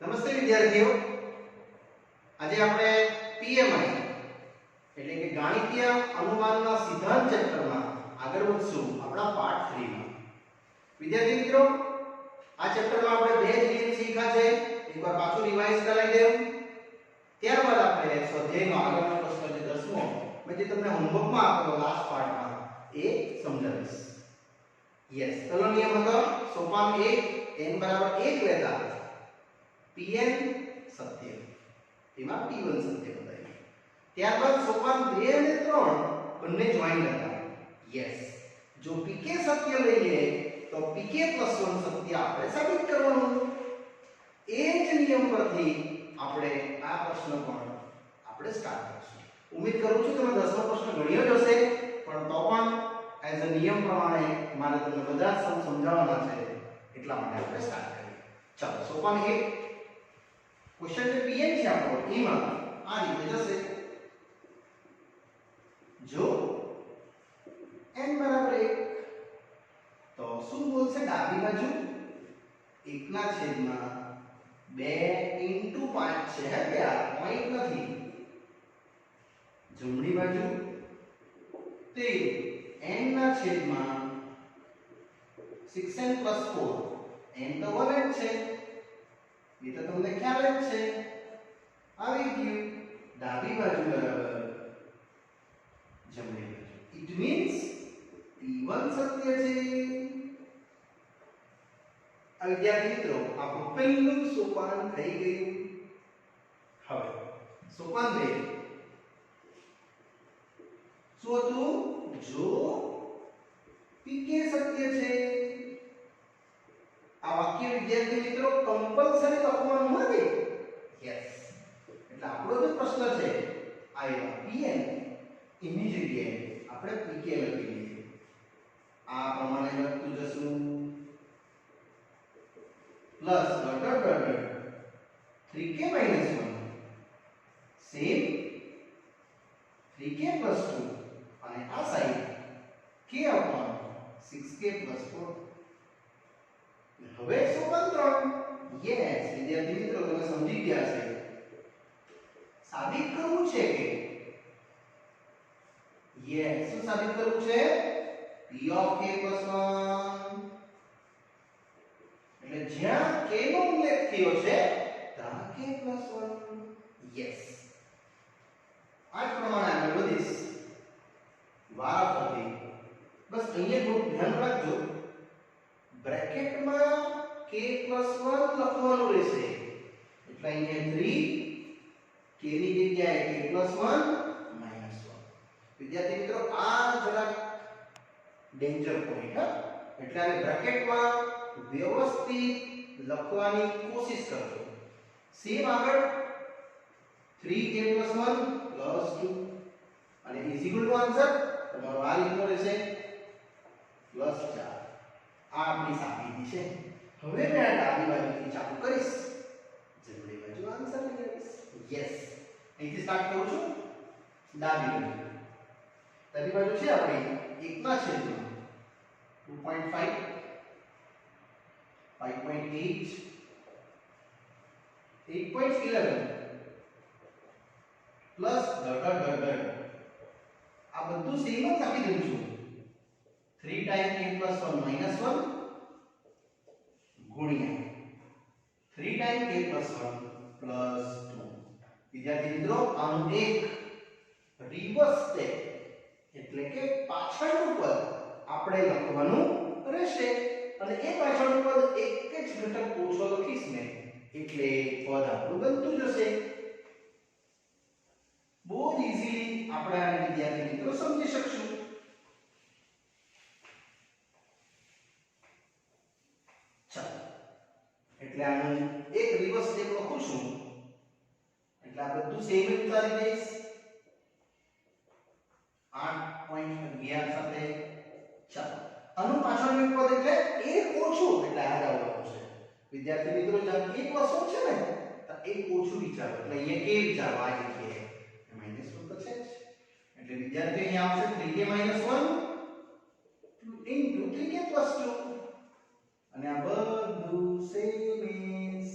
નમસ્તે વિદ્યાર્થીઓ, આજે આપણે પીએમઆઈ એટલે કે ગાણિતીય અનુમાનના સિદ્ધાંત ચેપ્ટરમાં આગળ વધશું આપણા પાઠ 3 માં. વિદ્યાર્થી મિત્રો, આ ચેપ્ટરમાં આપણે બે જ નિયમ શીખ્યા છે. એકવાર પાછું રિવાઇઝ કરાવી દેવું. ત્યારબાદ આપણે સ્વાધ્યાયનો આગળનો પ્રશ્ન જે 10મો મેં જે તમને હોમવર્કમાં આપેલો લાસ્ટ પાર્ટમાં એ સમજાવીશ. યસ, પહેલો નિયમ હતો સોપાન 1 n બરાબર 1 લેતા Pn સત્ય, એમાં P1 સત્ય બતાવ્યું. ત્યારબાદ સોપાન 2 અને 3 બંને જોઈન હતા. યસ, જો Pk સત્ય લઈએ તો Pk + 1 સત્ય આપણે સાબિત કરવાનું. એ જ નિયમ પરથી આપણે આ પ્રશ્ન પણ આપણે સ્ટાર્ટ કરીશું. ઉમ્મીદ કરું છું તમે 10મો પ્રશ્ન ગણ્યો જ હશે, પણ તો પણ એઝ અ નિયમ પ્રમાણે મારે તમને બધા સમજાવવાના છે, એટલા માટે આપણે સ્ટાર્ટ કરીએ. ચાલો, સોપાન 1 ક્વેશ્ચન જે Pn છે આપણો, એમાં આ રીતે જશે. જો n બરાબર 1 તો શું બોલશે ડાબી બાજુ? 1 ના છેદમાં 2 * 5 છે. હે કે આ પોઈન્ટ નથી. જમણી બાજુ તે n ના છેદમાં 6n + 4, n તો 1 જ છે, એ તો તમને ખ્યાલ જ છે. આવી ગયું ડાબી બાજુ બરાબર જમણી બાજુ. ઇટ મીન્સ P1 સત્ય છે. આ વિદ્યાર્થી મિત્રો, આપણું પહેલું સોપાન થઈ ગયું. હવે સોપાન 2 શું હતું? જો Pk સત્ય છે. આ વાક્ય વિદ્યાર્થી મિત્રો કમ્પલસરી લખવાનું નથી. યસ, એટલે આપણો જે પ્રશ્ન છે આ Pn એની જગ્યાએ આપણે Pk લખી લઈએ. આ પ્રમાણે લખતું જશું plus dot dot dot 3k - 1 same 3k + 2 અને આ સાઈડ k upon 6k + 4. હવે સોપાન 3. યસ વિદ્યાર્થી મિત્રો, તમે સમજી ગયા છે. સાબિત કરવું છે કે યસ, શું સાબિત કરવું છે? P of k + 1. એટલે જ્યાં k નો ઉલ્લેખ થયો છે ત્યાં k + 1. યસ, આ જ પ્રમાણે આગળ વધીશ વારાફરતી. બસ અહીંયા થોડું ધ્યાન રાખજો, બ્રેકેટમાં k + 1 લખવાનું રહેશે. એટલે અહીંયા 3 k ની જગ્યાએ k + 1 - 1. વિદ્યાર્થી મિત્રો, આ જરાક ડેન્જર પોઈન્ટ. એટલે આને બ્રેકેટમાં વ્યવસ્થિત લખવાની કોશિશ કરજો. સેમ આગળ 3k + 1 + 2 અને ઇઝ ઇક્વલ ટુ આન્સર તમારો આ રીતનો રહેશે +4. આ આપણી સાબિતી છે. હવે મેં આ ડાબી બાજુથી ચાલુ કરીશ, જમણી બાજુ આન્સર લઈ આવીશ. યસ, અહીંથી સ્ટાર્ટ કરું છું. ડાબી બાજુ છે આપણી 1 ના છેદમાં 2.5 5.8 8.11 પ્લસ ડોટ ડોટ ડોટ. આ બધું સેમ જ લખી દઉં છું. 3 ટાઈમ k + 1 - 1 ગુણ્યા 3 ટાઈમ k + 1 + 2. વિદ્યાર્થી મિત્રો, આનું એક રિવર્સ સ્ટેપ એટલે કે પાછળનું પદ આપણે લખવાનું રહેશે. અને એ પાછળનું પદ એક જ ઘટક ઓછો લખીશ ને એટલે પદ આપણું બનતું જશે. બહુ જ ઈઝીલી આપણે આને વિદ્યાર્થી મિત્રો સમજી શકશું. ચાલો, એટલે આનું એક રિવર્સ સ્ટેપ લખું છું. એટલે આ બધું સેમ જ ઉતારી દઈશ 8.11 સાથે. ચાલો, આનું પાછળનું પદ એટલે એક ઓછું, એટલે આ આવવાનું છે. વિદ્યાર્થી મિત્રો, જ્યાં k + 1 છે ને તો એક ઓછું વિચારો, એટલે અહીંયા k વિચારો. આ જગ્યાએ -1 તો છે જ. એટલે વિદ્યાર્થી અહીંયા આવશે 3k - 1 * 3k + 2 અને આ બધું સેમ ઇઝ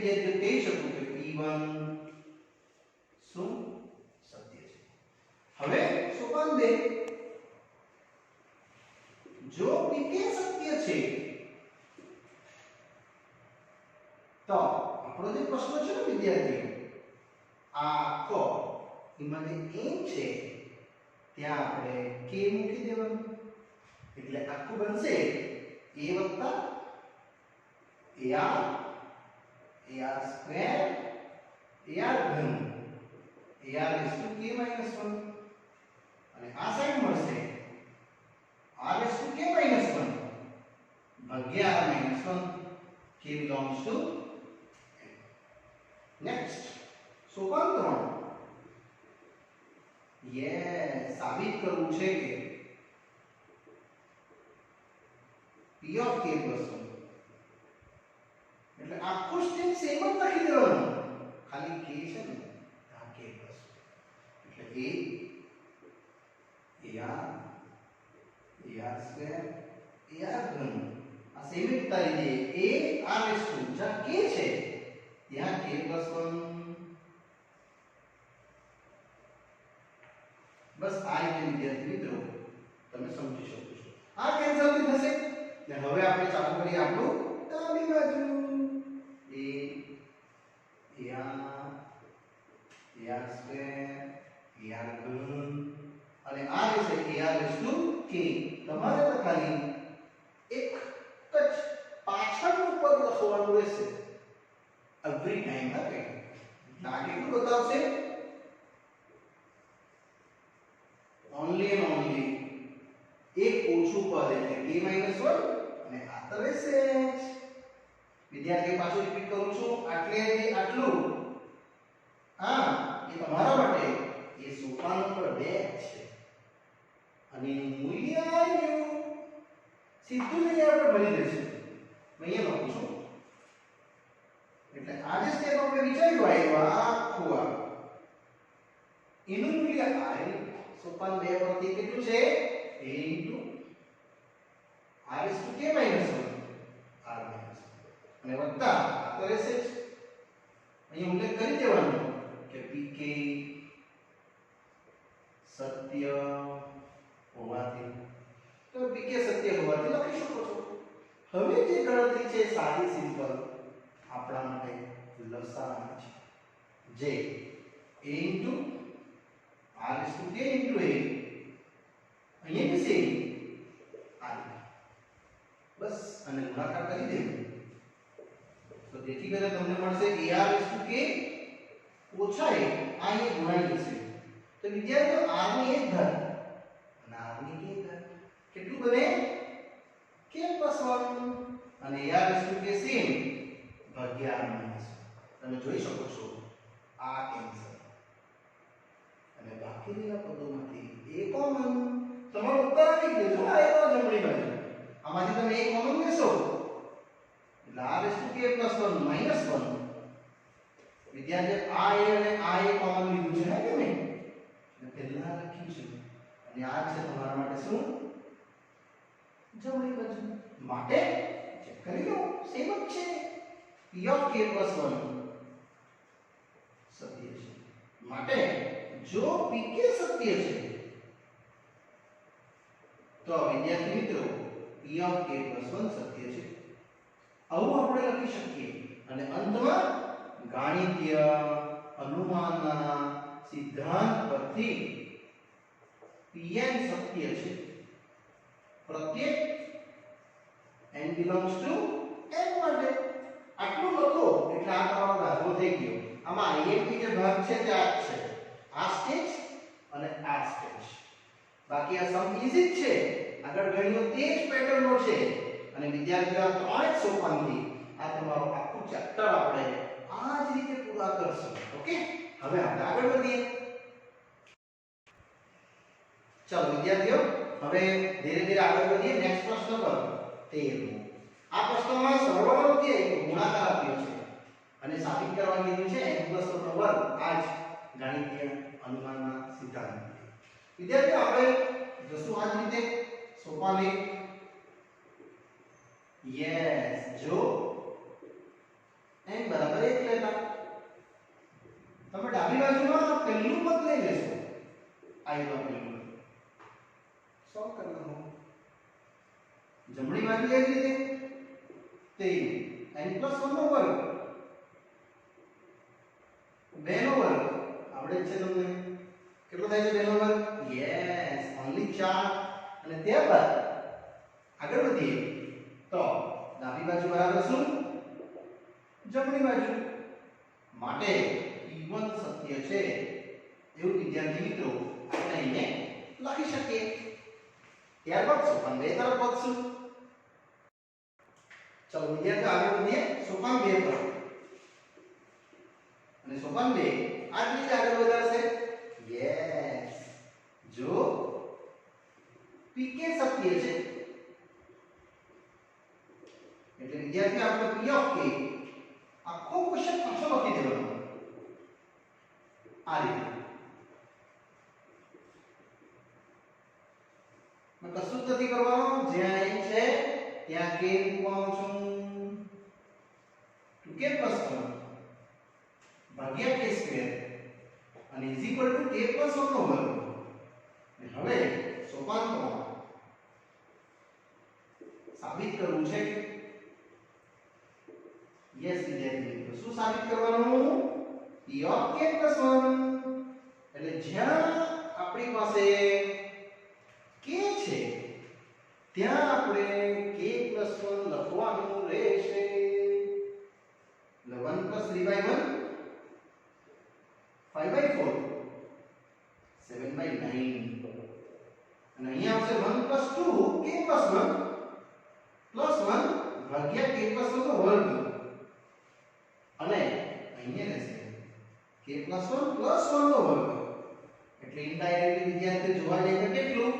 વિદ્યાર્થીઓ કહી શકું કે P1 શું સત્ય છે. હવે સોપાન 2, જો Pk સત્ય છે તો આપણો જે પ્રશ્ન છે ને વિદ્યાર્થીઓ, આ આખો એમાં જે n છે ત્યાં આપણે k મૂકી દેવાનું, એટલે આખું બનશે a ar ar square ar ઘન ar is to k minus 1, અને આ સાઈડ મળશે r is to k minus 1 ભાગ્યા r minus 1, k belongs to n. Next સોપાન 3, યસ સાબિત કરવું છે કે p of k plus 1, એટલે આખું સ્ટેપ સેમ જ લખી દેવાનું, ખાલી k છે ને આ k plus 1, એટલે ar સ્ક્વેર ar ઘન આ સેમ જ તારી દે a r s ટુ જ્યાં k છે ત્યાં k plus 1, બસ આ રીતે વિદ્યાર્થી મિત્રો તમે સમજી શકો છો. આ કેન્સલ થશે ને હવે આપણે ચાલુ કરીએ આપણું ડાબી બાજુ ar સ્ક્વેર ar ઘન અને આ રહેશે ar is to k. તમારે તો ખાલી એક જ પાછળનું પદ લખવાનું રહેશે એવરી ટાઈમ. ઓકે, આ કેટલું બતાવશે? ઓન્લી એન્ડ ઓન્લી એક ઓછું પદ એટલે k minus 1 અને આ તો રહેશે જ. વિદ્યાર્થીઓ પાછું રિપીટ કરું છું, આટલેથી આટલું હા એ તમારા માટે એ સોપાન નંબર 2 છે અને એનું મૂલ્ય આવ્યું સીધું જ અહીંયા આપણે ભરી દઈશું. અહીંયા લખું છું એટલે આ જે સ્ટેપ આપણે વિચાર્યું આવ્યું આખું આ એનું મૂલ્ય આવ્યું સોપાન 2 પરથી કેટલું છે? a into r is to k minus 1 r minus 1 અને વત્તા આ તો રહેશે જ. અહીંયા ઉલ્લેખ કરી દેવાનો કે pk સત્ય હોવાથી, તો pk સત્ય હોવાથી લખી શકો છો. હવે જે ગણતરી છે સાદી સિમ્પલ આપણા માટે લસાઅ છે, જે a into r is to k into a અહીંયા બી સેમ આ બસ અને ગુણાકાર કરી દેવું, તો તેથી કરીને તમને મળશે ar is to k ઓછા a, આ અહીંયા ગુણાઈ જશે. તો વિદ્યાર્થીઓ r ની એક ઘાત અને r ની k ઘાત કેટલું બને? k plus 1 અને ar is to k same ભાગ્યા r minus 1. તમે જોઈ શકો છો આ કેન્સલ અને બાકી રહેલા પદોમાંથી a કોમન. તમારો ઉત્તર આવી ગયો છે. આ એનો જમણી બાજુ આમાંથી તમે a કોમન લેશો એટલે r is to k plus 1 minus 1. વિદ્યાર્થીઓ આ a અને આ a કોમન લીધું છે કે નહીં? એટલે પહેલા લખ્યું છે અને આ છે તમારા માટે શું? જમણી બાજુ. માટે ચેક કરી લો સેમ જ છે. p of k plus 1 સત્ય છે. માટે જો pk સત્ય છે તો વિદ્યાર્થી મિત્રો p of k plus 1 સત્ય છે. આવું આપણે લખી શકીએ અને અંતમાં ગાણિતીય અનુમાનના સિદ્ધાંત પરથી pn સત્ય છે. પ્રત્યેક n belongs to n માટે આટલું લખો એટલે આ તમારો દાખલો થઈ ગયો. આમાં imp જે ભાગ છે તે આ છે, આ સ્ટેજ અને આ સ્ટેજ. બાકી આ સમ ઈઝી જ છે, આગળ ગણ્યો તે જ પેટર્નનો છે અને વિદ્યાર્થીઓ આ ત્રણ જ સોપાનથી આ તમારો આખું ચેપ્ટર આપણે આ જ રીતે પૂરા કરશું. ઓકે, હવે આપણે આગળ વધીએ. ચાલો વિદ્યાર્થીઓ હવે ધીરે ધીરે આગળ વધીએ. નેક્સ્ટ પ્રશ્ન પર 13. આ પ્રશ્નમાં સરવાળો નથી આપ્યો, ગુણાકાર આપ્યો છે અને સાબિત કરવા કીધું છે n + 1 નો વર્ગ. આ જ ગાણિતીય અનુમાનના સિદ્ધાંત. વિદ્યાર્થીઓ આપણે જોશું આ જ રીતે સોપાન 1. યસ, જો n બરાબર 1 લેતા તમે ડાબી બાજુમાં પહેલું પદ લઈ લેશો i નો પહેલું સોલ્વ કરી દો જમણી બાજુ એ જ રીતે તે n + 1 નો વર્ગ 2 નો વર્ગ આવડે છે તમને કેટલો થાય છે 2 નો વર્ગ યસ ઓન્લી 4 અને ત્યારબાદ આગળ વધીએ તો ડાબી બાજુ બરાબર શું જમણી બાજુ માટે e1 સત્ય છે એવું વિદ્યાર્થી મિત્રો આપણે અહીંયા લખી શકીએ ત્યારબાદ સોપાન 2 તરફ વધશું ચલો વિદ્યાર્થીઓ આગળ વધીએ સોપાન 2 પર અને સોપાન 2 આ રીતે આગળ વધારશે યસ જો pk સત્ય છે એટલે વિદ્યાર્થી આપણે p ઓફ k આખો ક્વેશ્ચન પાછો લખી દેવાનો આ રીતે મેં કશું જ નથી કરવાનું જ્યાં n છે ત્યાં k મૂકવાનું છું 2k + 1 ભાગ્યા k સ્ક્વેર અને ઇઝ ઇક્વલ ટુ k + 1 નો વર્ગ અને હવે સોપાન 3 સાબિત કરવું છે યસ વિદ્યાર્થી મિત્રો શું સાબિત કરવાનું p ઓફ k + 1 એટલે જ્યાં આપણી પાસે k છે ત્યાં આપણે k + 1 લખવાનું રહેશે એટલે 1 + 3/1 5/4 7/9 અને અહીંયા આવશે 1 + 2 k + 1 +1 ભાગ્યા k + 1 નો વર્ગ અને અહીંયા રહેશે k + 1 + 1 નો વર્ગ એટલે ઇનડાયરેક્ટલી વિદ્યાર્થી જોવા જઈએ તો કેટલું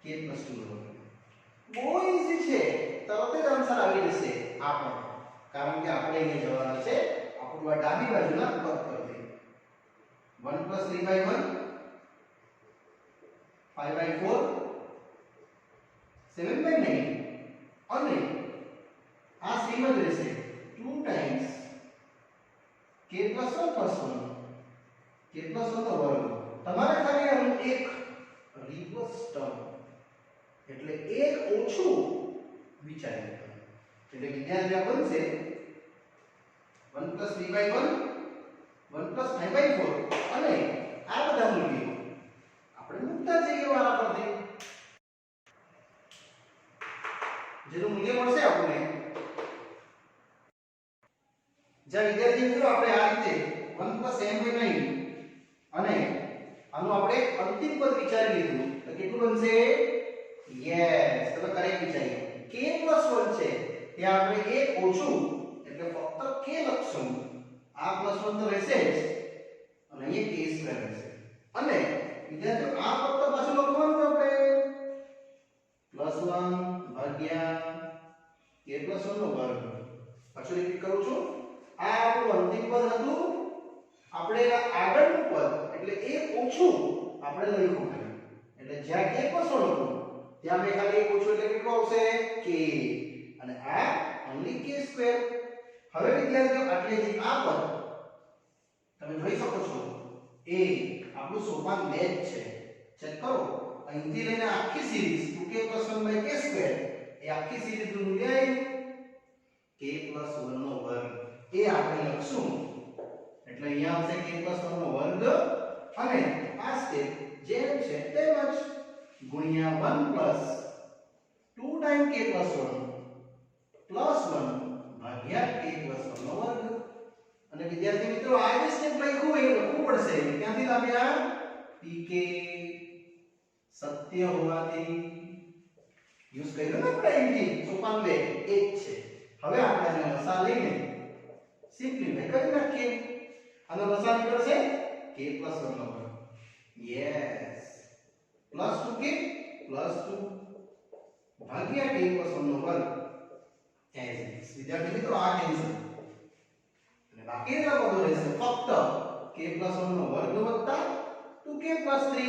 k + 2 નો વર્ગ બહુ ઈઝી છે તરત જ આન્સર આવી જશે આ પણ કારણ કે આપણે અહીંયા જવાના છે આપણું આ ડાબી બાજુના પદ પર 1 + 3/1 5/4 7/9 અને આ સેમ જ રહેશે 2 ટાઈમ્સ k + 1 + 1 k + 1 નો વર્ગ તમારે ખાલી આનું એક રિવર્સ ટર્મ એટલે એક ઓછું વિચારી લેવાનું એટલે વિદ્યાર્થી બનશે 1 + 3/1 1 + 5/4 અને આ બધા મૂલ્યો આપણે મૂકતા જઈએ વારા પરથી જેનું મૂલ્ય મળશે આપણને જ્યાં વિદ્યાર્થી મિત્રો આપણે આ રીતે 1 + m/9 અને આનું આપણે અંતિમ પદ વિચારી લીધું તો કેટલું બનશે યસ તમે કરેક્ટ વિચારીએ k + 1 છે ત્યાં આપણે એક ઓછું એટલે ફક્ત k લખશું આ +1 તો રહેશે જ અને અહીંયા k સ્ક્વેર રહેશે અને વિદ્યાર્થીઓ આ ફક્ત પાછું લખવાનું આપણે +1 ભાગ્યા k + 1 નો વર્ગ પાછું રિપીટ કરું છું આ આપણું અંતિમ પદ હતું આપણે આગળનું પદ એટલે એક ઓછું આપણે લખ્યું એટલે જ્યાં k + 1 હતું ત્યાં મેં ખાલી એક ઓછું એટલે કેટલું આવશે k અને આ ઓન્લી k સ્ક્વેર હવે વિદ્યાર્થીઓ આટલે જે આ પદ તમે જોઈ શકો છો એ આપણું સોપાન 2 જ છે ચેક કરો અહીંથી લઈને આખી સિરીઝ 2k + 1/k સ્ક્વેર એ આખી સિરીઝ નું મૂલ્ય k + 1 નો વર્ગ એ આપણે લખશું એટલે અહીંયા આવશે k + 1 નો વર્ગ અને આ સ્ટેપ જેમ છે તેમ જ ગુણ્યા 1 + 2 ટાઈમ k + 1 +1 ભાગ્યા k + 1 નો વર્ગ અને વિદ્યાર્થી મિત્રો આ જે સ્ટેપ લખ્યું એ લખવું પડશે ક્યાંથી લાવ્યા pk સત્ય હોવાથી યુઝ કર્યો ને આપણે અહીંથી સોપાન 2 એક છે હવે આપણે આને લસા લઈને સિમ્પ્લિફાય કરી નાખીએ આનો લસા નીકળશે k + 1 નો વર્ગ યસ +2k +2 ભાગ્યા k + 1 નો વર્ગ એઝ ઇટ વિદ્યાર્થી મિત્રો આ કેન્સલ અને બાકી રહેલા પદો રહેશે ફક્ત k + 1 નો વર્ગ વત્તા 2k + 3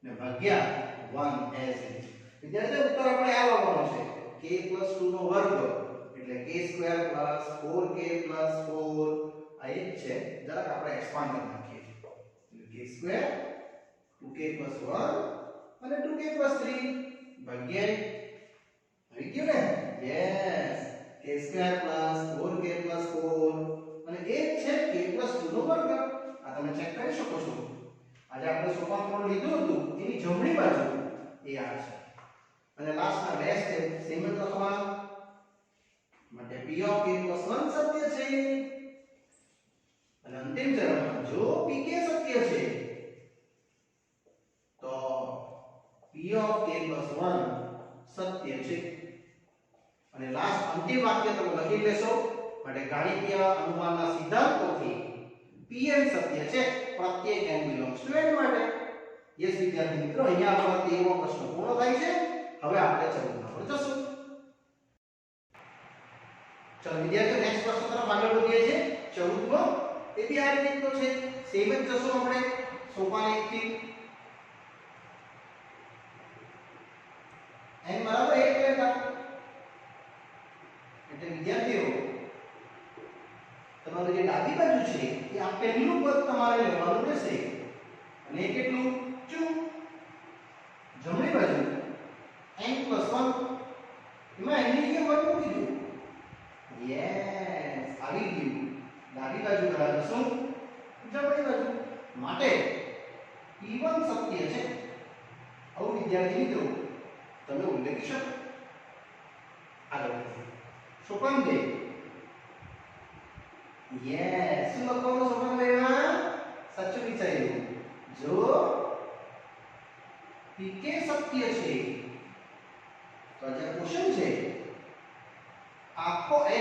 ને ભાગ્યા 1 એઝ ઇટ વિદ્યાર્થી ઉત્તર આપણે આ લાવવાનો છે k + 2 નો વર્ગ એટલે k² + 4k + 4 આ એક છે જરાક આપણે એક્સપાન્ડ કરી નાખીએ છીએ k² 2k + 1 અને 2k + 3 ભાગ્યા આવી ગયું ને યસ k² + 4k + 4 અને એક છે k + 2 નો વર્ગ આ તમે ચેક કરી શકો છો આજે આપણે સોપાન કોડ લીધું હતું એની જમણી બાજુ એ આ છે અને લાસ્ટના બે સ્ટેપ સેમ જ લખવાના માટે p ઓફ k + 1 સત્ય છે અને અંતિમ ચરણમાં જો pk સત્ય છે તો p ઓફ k + 1 સત્ય છે અને લાસ્ટ અંતિમ વાક્ય તમે લખી લેશો માટે ગાણિતીય અનુમાનના સિદ્ધાંત પરથી pn સત્ય છે પ્રત્યેક n બિલોંગ્સ ટુ n માટે યસ વિદ્યાર્થી મિત્રો અહીંયા આપણો 13મો પ્રશ્ન પૂર્ણ થાય છે હવે આપણે 14મા પર જશું ચલો વિદ્યાર્થીઓ નેક્સ્ટ પ્રશ્ન તરફ આગળ વધીએ છીએ 14મો એ બી આ રીતનો છે સેમ જ જશું આપણે સોપાન 1 થી n બરાબર 1 લેતા એટલે વિદ્યાર્થીઓ તમારું જે ડાબી બાજુ છે એ આ પહેલું પદ તમારે લેવાનું રહેશે અને એ કેટલું 2 જમણી બાજુ n + 1 એમાં n ની જગ્યાએ 1 મૂકી દો યસ આવી ગયું ડાબી બાજુ બરાબર શું જમણી બાજુ માટે p1 સત્ય છે આવું વિદ્યાર્થી મિત્રો તમે ઉલ્લેખી શકો આગળ વધીએ સોપાન 2 યસ શું લખવાનું સોપાન 2 માં સાચું વિચાર્યું જો pk સત્ય છે તો જે ક્વેશ્ચન છે આખો n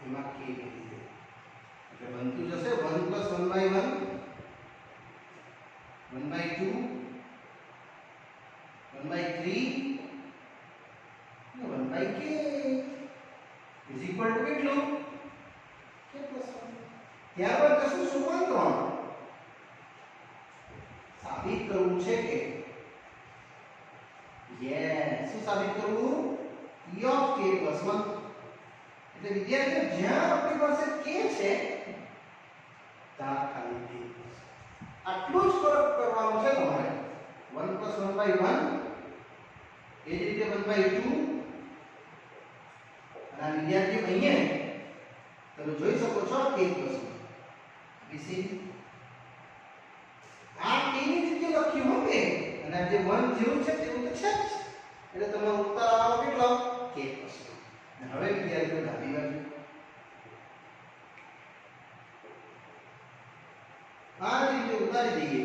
એમાં k લખી દો એટલે બનતું જશે 1 + 1/1 1/2 1/3 અને 1/k ઇઝ ઇક્વલ ટુ કેટલું k + 1 ત્યારબાદ કશું સોપાન 3 સાબિત કરવું છે કે યસ શું સાબિત કરવું p ઓફ k + 1 એટલે વિદ્યાર્થીઓ જ્યાં આપણી પાસે k છે ત્યાં ખાલી k આટલું જ ફરક કરવાનો છે તમારે 1 + 1/1 એ જ રીતે 1/2 અને વિદ્યાર્થીઓ અહીંયા તમે જોઈ શકો છો k + 1 બીસી આ k ની જગ્યાએ લખ્યું હોય અને જે 1 જેવું છે તેવું તો છે જ એટલે તમારો ઉત્તર આવવાનો કેટલો k + 1 અને હવે વિદ્યાર્થીઓ ડાબી બાજુ આ રીતે ઉતારી દઈએ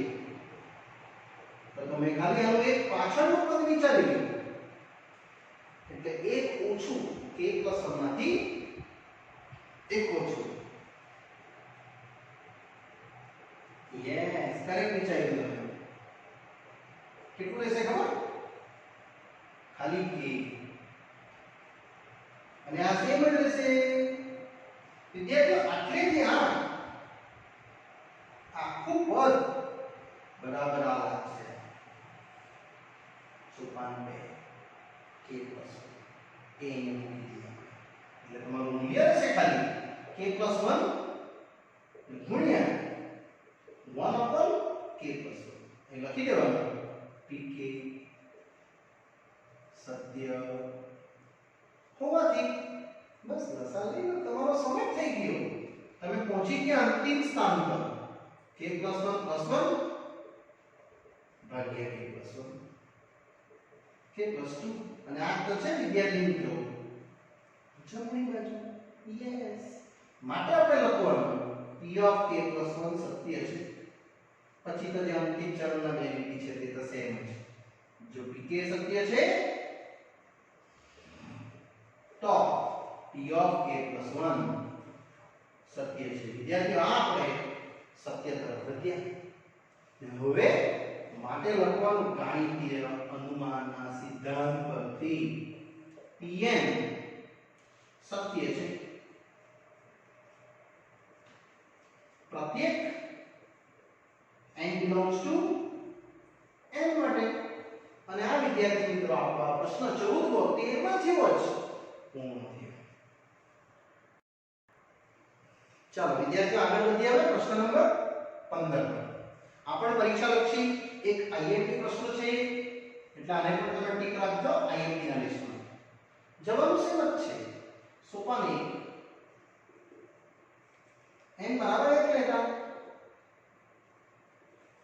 તો તમે ખાલી આનું એક પાછળનું પદ વિચારી લો એટલે એક ઓછું k + 1 માંથી એક ઓછું યસ કરેક્ટ વિચારી લો કેટલું રહેશે ખબર ખાલી k અને આ સેમ જ રહેશે વિદ્યાર્થીઓ આટલેથી આ આખું પદ બરાબર આ લાગશે સોપાન 2 k + 1 એ અહીંયા મૂકી દઈએ એટલે તમારું મૂલ્ય રહેશે ખાલી k + 1 ગુણ્યા 1/k + 1 એ લખી દેવાનું pk સત્ય હોવાથી બસ લસા લઈ લો તમારો સમય થઈ ગયો તમે પહોંચી ગયા અંતિમ સ્થાન પર k + 1 + 1 ભાગ્યા k + 1 k + 2 અને આ તો છે વિદ્યાર્થી મિત્રો જમણી બાજુ યસ માટે આપણે લખવાનું p ઓફ k + 1 સત્ય છે પછી તો જે અંતિમ ચરણના બે લીટી છે તે તો સેમ છે જો pk સત્ય છે તો p ઓફ k + 1 સત્ય છે વિદ્યાર્થીઓ આ આપણે સત્ય તરફ વધ્યા હવે માટે લખવાનું ગાણિતીય અનુમાનના સિદ્ધાંત પરથી pn સત્ય છે પ્રત્યેક n belongs to n માટે અને આ વિદ્યાર્થી મિત્રો આપણો પ્રશ્ન 14 13 માં જેવો જ પૂર્ણ થયો ચાલો વિદ્યાર્થીઓ આગળ વધીએ હવે પ્રશ્ન નંબર 15 પર. આપણે પરીક્ષા લક્ષી એક આઈએમપી પ્રશ્ન છે એટલે આને પણ તમે ટીક રાખજો આઈએમપી ના લિસ્ટમાં. જવાબ સેમ જ છે. સોપાન 1 n બરાબર 1 લેતા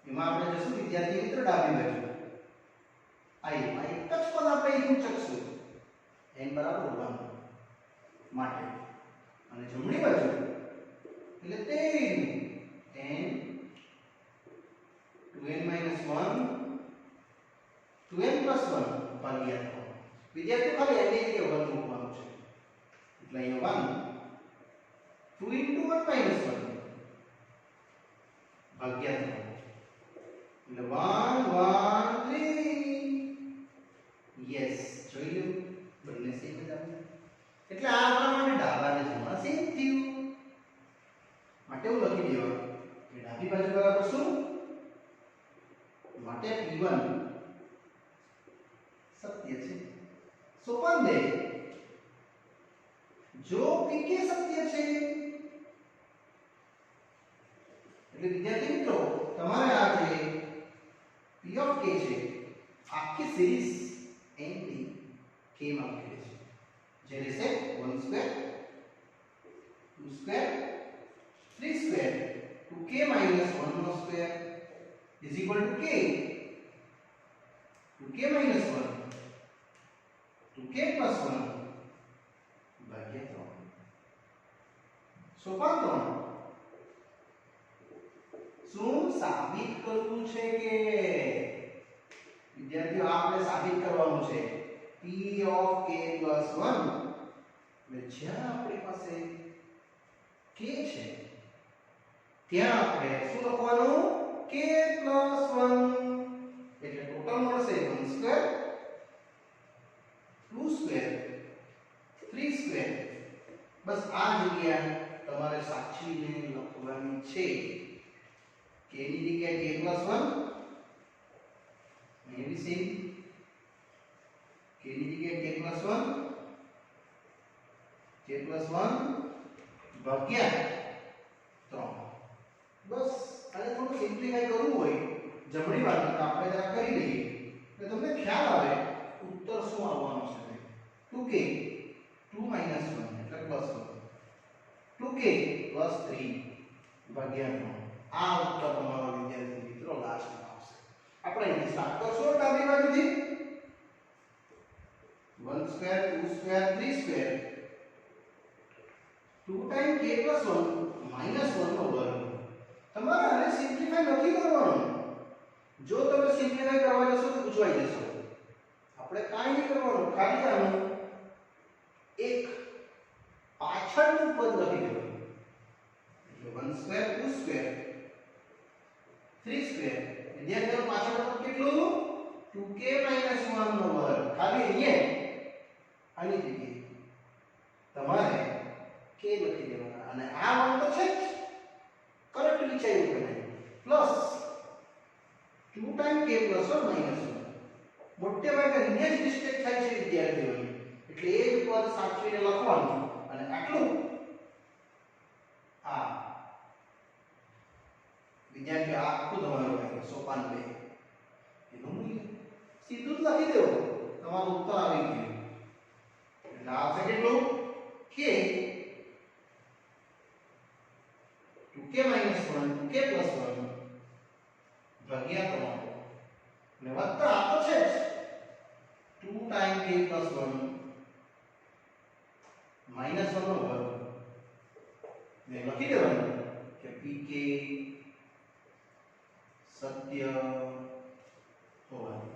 એમાં આપણે જશું વિદ્યાર્થી મિત્ર ડાબી બાજુ. આ એક જ પદ આપણે અહીં મૂકશું n બરાબર 1 માટે અને જમણી બાજુ એટલે 13 n 2n 1 2n + 1 ભાગ્યા 3. વિદ્યાર્થીઓ ખાલી n ની જગ્યાએ 1 મૂકવાનું છે એટલે અહીંયા 1 2 * 1 - 1 ભાગ્યા 3 એટલે 1 1 3. યસ જોઈ લો બંને સેમ જ આવે એટલે આ આપણા માટે ડાબા અને જમણા સેમ થયું માટે હું લખી દેવાનું કે ડાબી બાજુ બરાબર શું માટે p1 સત્ય છે. સોપાન 2 જો pk સત્ય છે એટલે વિદ્યાર્થી મિત્રો તમારે આ જે p of k છે આખી સિરીઝ n ની k માં લખી છે જે રહેશે 1 સ્ક્વેર 2 સ્ક્વેર 3 સ્ક્વેર 2k - 1 નો square is equal to k 2k - 1 2k + 1 ભાગ્યા 3. સોપાન 3 શું સાબિત કરવું છે કે વિદ્યાર્થીઓ આપણે સાબિત કરવાનું છે p of k + 1 એટલે જ્યાં આપણી પાસે k છે ત્યાં આપણે શું લખવાનું k + 1 એટલે ટોટલ મળશે 1 સ્ક્વેર 2 સ્ક્વેર 3 સ્ક્વેર. બસ આ જગ્યા તમારે સાચવીને લખવાની છે. k ની જગ્યાએ k + 1 અહીં બી સેમ k ની જગ્યાએ k + 1 ભાગ્યા 3. બસ આને થોડું સિમ્પ્લિફાઈ કરવું હોય જમણી બાજુ તો આપણે જરા કરી લઈએ એટલે તમને ખ્યાલ આવે ઉત્તર શું આવવાનો છે. 2k 2 - 1 એટલે +1 2k + 3 ભાગ્યા 3. આ ઉત્તર તમારો વિદ્યાર્થી મિત્રો લાસ્ટમાં આવશે. આપણે અહીં સ્ટાર્ટ કરશું ડાબી બાજુથી 1 square 2 square 3 square 2 time k + 1 -1 નો વર્ગ. તમારે આને સિમ્પ્લિફાઈ નથી કરવાનું. જો તમે સિમ્પ્લિફાઈ કરવા જશો તો પૂછવાઈ જશો. આપણે કાંઈ નહીં કરવાનું ખાલી આનું એક પાછળનું પદ લખી દેવાનું એટલે 1 સ્ક્વેર 2 સ્ક્વેર 3 સ્ક્વેર. વિદ્યાર્થીઓ પાછળનું પદ કેટલું 2k - 1 નો વર્ગ. ખાલી અહીંયા આની જગ્યાએ તમારે k લખી દેવાના અને આ 1 તો છે જ કરેક્ટ વિચાર્યું કે નહીં પ્લસ 2 ટાઈમ k + 1 -1. મોટે ભાગે અહીંયા જ મિસ્ટેક થાય છે વિદ્યાર્થીઓની એટલે એ જ પદ સાચવીને લખવાનું અને આટલું આ વિદ્યાર્થીઓ આખું તમારું હોય સોપાન 2 એનું મૂલ્ય સીધું જ લખી દેવું તમારો ઉત્તર આવી ગયો. એટલે આવશે કેટલું k 2k - 1 2k + 1 ભાગ્યા 3 ને વત્તા આ તો છે જ 2 ટાઈમ k + 1 -1 નો વર્ગ ને લખી દેવાનું કે pk સત્ય હોવાનું.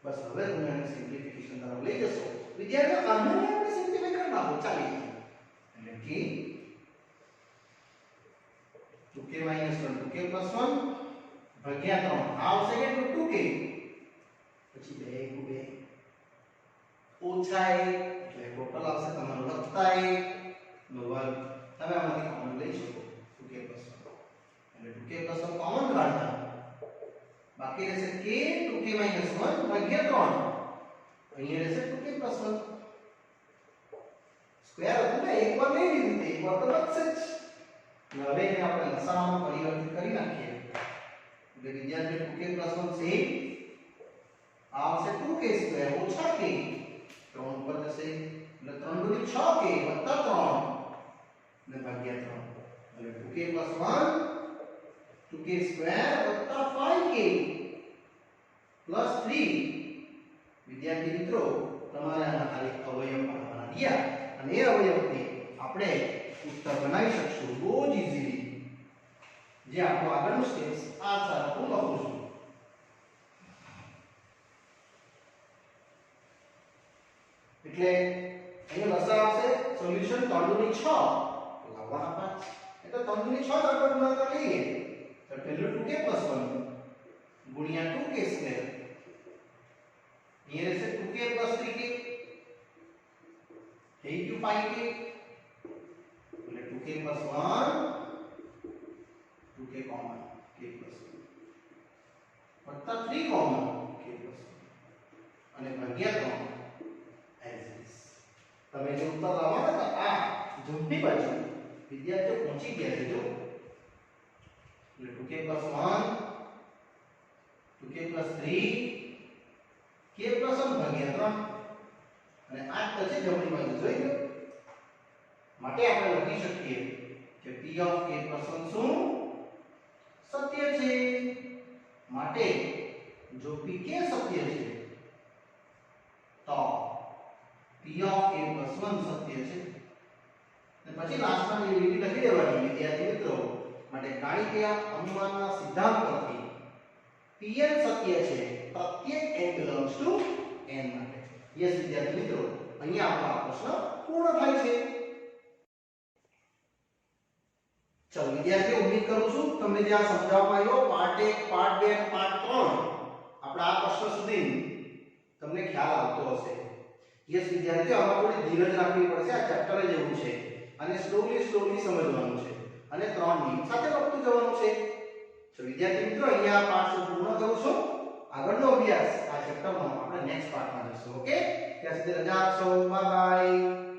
બસ હવે તમે આને સિમ્પ્લિફિકેશન તરફ લઈ જશો. વિદ્યાર્થીઓ આને આપણે સિમ્પ્લિફાઈ કરી નાખો ચાલી એટલે k 2k - 1 2k + 1 ભાગ્યા 3 આવશે કેટલું 2k પછી 2 * 2 ઓછા 1 એટલે ટોટલ આવશે તમારું વત્તા 1 નો વર્ગ. તમે આમાંથી કોમન લઈ શકો 2k + 1 એટલે 2k + 1 કોમન કાઢતા બાકી રહેશે k 2k - 1 ભાગ્યા 3. અહીંયા રહેશે 2k + 1 સ્ક્વેર હતું ને એક વાર લઈ લીધું એક વાર તો બચશે જ અને હવે એને આપણે લસાઅમાં પરિવર્તિત કરી નાખીએ એટલે વિદ્યાર્થી 2k + 1 સેમ આ આવશે 2k² ઓછા k 3 ઉપર જશે એટલે 3 × 6k + 3 ને ભાગ્યા 3 એટલે 2k + 1 2k² + 5k + 3 વિદ્યાર્થી મિત્રો તમારે આના ખાલી અવયવ પાડવાના રહ્યા અને એ અવયવથી આપણે ઉત્તર બનાવી શકશું બહુ જ ઈઝીલી જે આપણો આગળનું સ્ટેપ્સ આ સારા હું લખું છું એટલે અહીંયા લસા આવશે સોલ્યુશન 3 × 6 લાવવાના 5 એટલે 3 × 6 આપણે ગુણાકાર લઈએ તો પહેલું 2k + 1 ગુણ્યા 2k² here is 2k + 3k થઈ ગયું 5k એટલે 2k + 1 2k કોમન k + 1 વત્તા 3 કોમન k + 1 અને ભાગ્યા 3 as is તમે જે ઉત્તર લાવવાના હતા આ જમણી બાજુ વિદ્યાર્થીઓ પહોંચી ગયા છે જો એટલે 2k + 1 2k + 3 k + 1 ભાગ્યા 3 અને 8 તો છે જમણી બાજુ જોઈ લો માટે આપણે લખી શકીએ કે p of k + 1 શું સત્ય છે માટે જો pk સત્ય છે તો p of k + 1 સત્ય છે અને પછી લાસ્ટમાં એ લીટી લખી દેવાની વિદ્યાર્થી મિત્રો માટે ગાણિતીય અનુમાનના સિદ્ધાંત પરથી pn સત્ય છે પ્રત્યેક n belongs to n માટે યસ વિદ્યાર્થી મિત્રો અહીંયા આપણો આ પ્રશ્ન પૂર્ણ થાય છે ચલો વિદ્યાર્થીઓ ઉમ્મીદ કરું છું તમને જે આ સમજાવવામાં આવ્યો પાર્ટ 1 પાર્ટ 2 અને પાર્ટ 3 આપણા આ પ્રશ્ન સુધી તમને ખ્યાલ આવતો હશે યસ વિદ્યાર્થીઓ આમાં થોડી ધીરજ રાખવી પડશે આ ચેપ્ટર જ એવું છે અને સ્લોલી સમજવાનું છે અને 3 મિનિટ સાથે લખતું જવાનું છે તો વિદ્યાર્થી મિત્રો અહીંયા આ પાઠ પૂર્ણ કરું છું આગળનો અભ્યાસ આ ચેપ્ટરમાં આપણે નેક્સ્ટ પાર્ટમાં જોઈશું ઓકે ત્યાં સુધી રજા આપશો બાય બાય